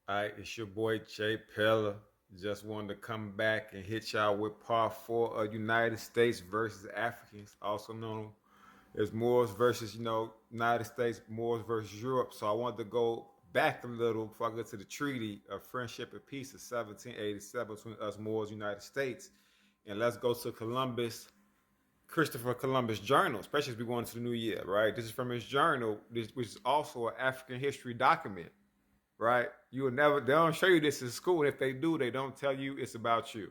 All right, it's your boy Jay Pella. Just wanted to come back and hit y'all with part four of United States versus Africans, also known as Moors versus, United States, Moors versus Europe. So I wanted to go back a little before I get to the Treaty of Friendship and Peace of 1787 between us Moors, United States. And let's go to Christopher Columbus journal, especially as we go into the new year, right? This is from his journal, which is also an African history document, right? You will never, they don't show you this in school. And if they do, they don't tell you it's about you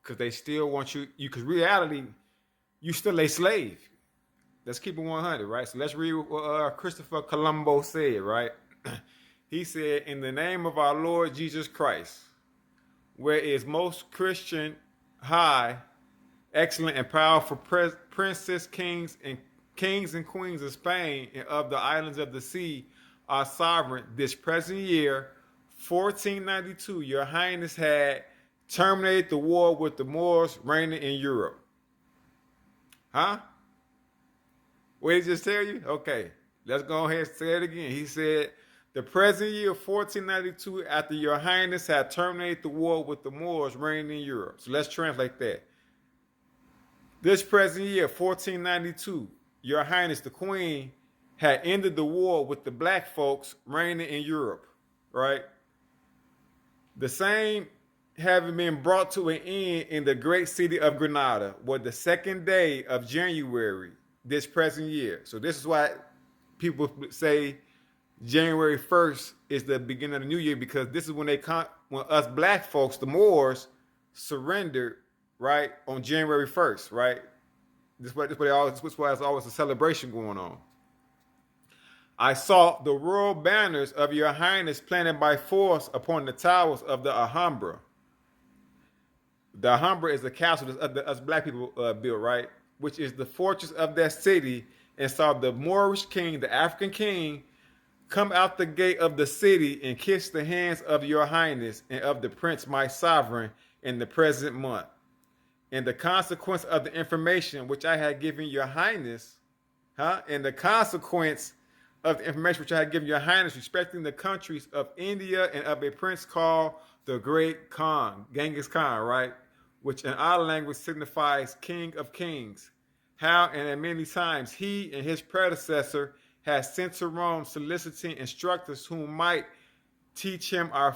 because they still want because reality, you still a slave. Let's keep it 100, right? So let's read what Christopher Columbus said, right? He said, in the name of our Lord Jesus Christ, where is most Christian, high, excellent, and powerful princes, kings and queens of Spain and of the islands of the sea, our sovereign, this present year, 1492, your highness had terminated the war with the Moors reigning in Europe. Huh? What did he just tell you? Okay, let's go ahead and say it again. He said, the present year 1492, after your highness had terminated the war with the Moors reigning in Europe. So let's translate that. This present year 1492, your highness the queen had ended the war with the black folks reigning in Europe, right? The same having been brought to an end in the great city of Granada, was the second day of January this present year. So this is why people say January 1st is the beginning of the new year, because this is when when us black folks, the Moors, surrendered, right, on January 1st, right? This is why there's always a celebration going on. I saw the royal banners of your highness planted by force upon the towers of the Alhambra. The Alhambra is the castle that us black people built, right? Which is the fortress of that city, and saw the Moorish king, the African king, come out the gate of the city and kiss the hands of your highness and of the prince my sovereign in the present month. And the consequence of the information which I had given your highness, and the consequence of the information which I had given your highness respecting the countries of India and of a prince called the Great Khan, Genghis Khan, right? Which in our language signifies King of Kings. How and at many times he and his predecessor had sent to Rome soliciting instructors who might teach him our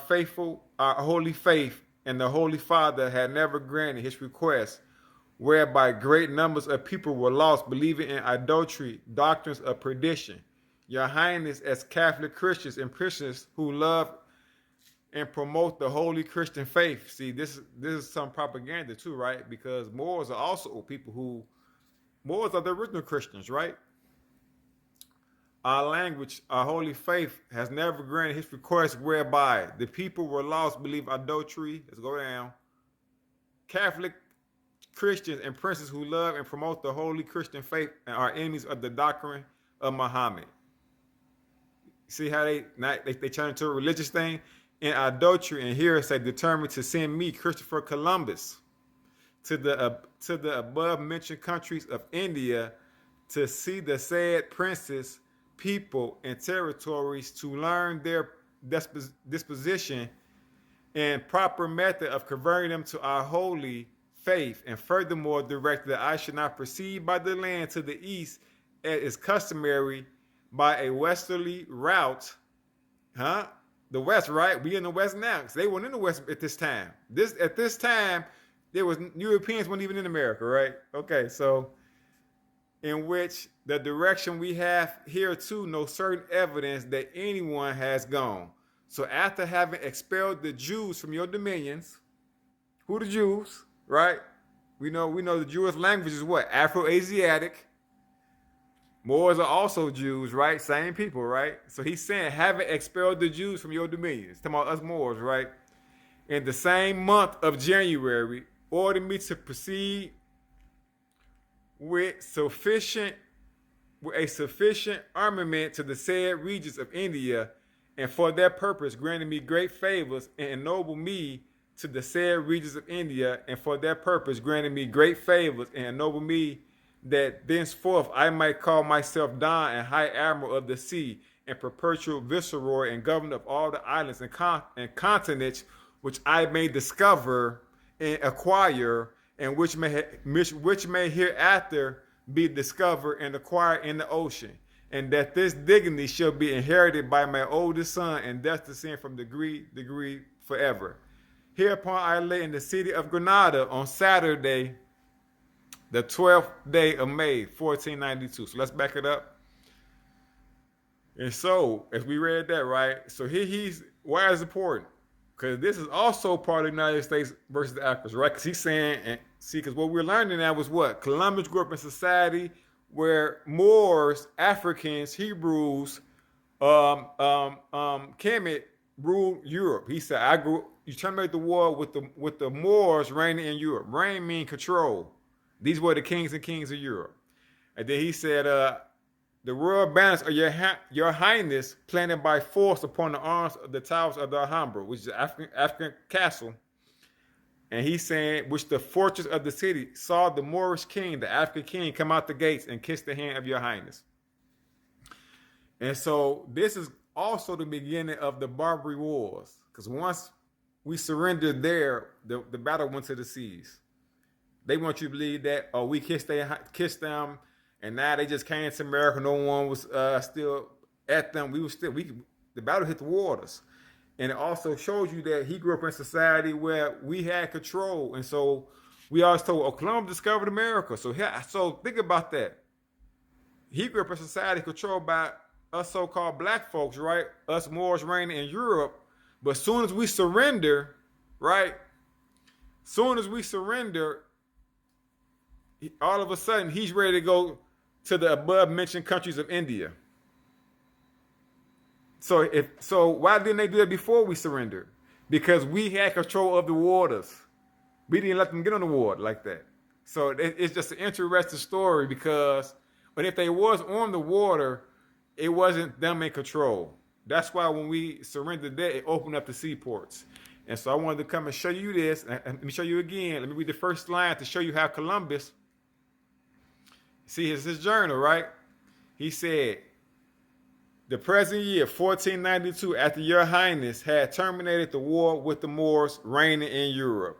holy faith, and the Holy Father had never granted his request, whereby great numbers of people were lost, believing in idolatry, doctrines of perdition. Your Highness, as Catholic Christians and Christians who love and promote the holy Christian faith. See, this is some propaganda too, right? Because Moors are also people Moors are the original Christians, right? Our language, our holy faith has never granted his request, whereby the people were lost, believe adultery. Let's go down. Catholic Christians and princes who love and promote the holy Christian faith and are enemies of the doctrine of Muhammad. See how they turn into a religious thing? In adultery and heresy, determined to send me, Christopher Columbus, to the above mentioned countries of India to see the said princes, people, and territories, to learn their disposition and proper method of converting them to our holy faith, and furthermore directed that I should not proceed by the land to the east as is customary by a westerly route. The West, right? We in the West now, because they weren't in the West at this time. At this time, there was Europeans weren't even in America, right? Okay, so in which the direction we have here too, no certain evidence that anyone has gone. So after having expelled the Jews from your dominions, who the Jews, right? We know the Jewish language is what? Afro-Asiatic. Moors are also Jews, right? Same people, right? So he's saying, having expelled the Jews from your dominions, talking about us Moors, right? In the same month of January, ordered me to proceed with a sufficient armament to the said regions of India, and for that purpose granted me great favors, and ennobled me to the said regions of India, and for that purpose granted me great favors, and ennobled me that thenceforth I might call myself Don and High Admiral of the Sea, and perpetual viceroy and governor of all the islands and continents which I may discover and acquire, and which may hereafter be discovered and acquired in the ocean, and that this dignity shall be inherited by my oldest son, and thus descend from degree to degree forever. Hereupon I lay in the city of Granada on Saturday, the 12th day of May, 1492. So let's back it up. And so, as we read that, right? So here why is it important? Because this is also part of the United States versus the Africans, right? Because he's saying, and see, because what we're learning now was what? Columbus grew up in society where Moors, Africans, Hebrews, Kemet ruled Europe. He said, you trying to make the war with the Moors reigning in Europe. Reign means control. These were the kings and queens of Europe. And then he said, the royal banners of your highness planted by force upon the arms of the towers of the Alhambra, which is an African castle. And he's saying, which the fortress of the city saw the Moorish king, the African king, come out the gates and kiss the hand of your highness. And so this is also the beginning of the Barbary Wars. Because once we surrendered there, the battle went to the seas. They want you to believe that, oh, we kissed them, and now they just came to America. No one was still at them. The battle hit the waters. And it also shows you that he grew up in a society where we had control. And so we always told, oh, Columbus discovered America. So think about that. He grew up in a society controlled by us so-called black folks, right? Us Moors reigning in Europe. But as soon as we surrender, right? Soon as we surrender, all of a sudden he's ready to go to the above mentioned countries of India. So why didn't they do that before we surrendered? Because we had control of the waters. We didn't let them get on the water like that. So it's just an interesting story but if they was on the water, it wasn't them in control. That's why when we surrendered that, it opened up the seaports. And so I wanted to come and show you this. And let me show you again. Let me read the first line to show you how Columbus, see his journal, right? He said, the present year, 1492, after your highness had terminated the war with the Moors reigning in Europe,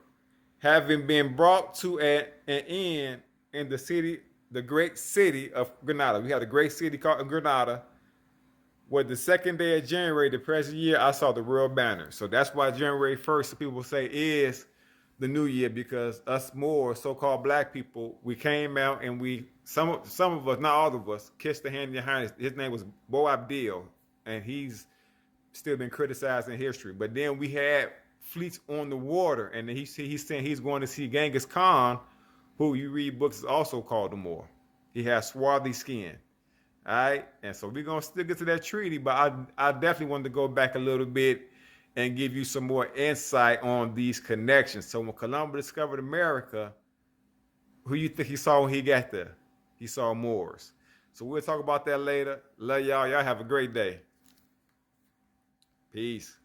having been brought to an end in the great city of Granada. We had a great city called Granada, where the second day of January, the present year, I saw the royal banner. So that's why January 1st, people say, is the new year, because us Moors, so-called black people, we came out and some of us, not all of us, kissed the hand of your highness. His name was Boabdil, and he's still been criticized in history. But then we had fleets on the water, and he's saying he's going to see Genghis Khan, who you read books is also called the Moor. He has swarthy skin. All right, and so we're going to still get to that treaty, but I definitely wanted to go back a little bit and give you some more insight on these connections. So when Columbus discovered America, who you think he saw when he got there? He saw Moors. So we'll talk about that later. Love y'all. Y'all have a great day. Peace.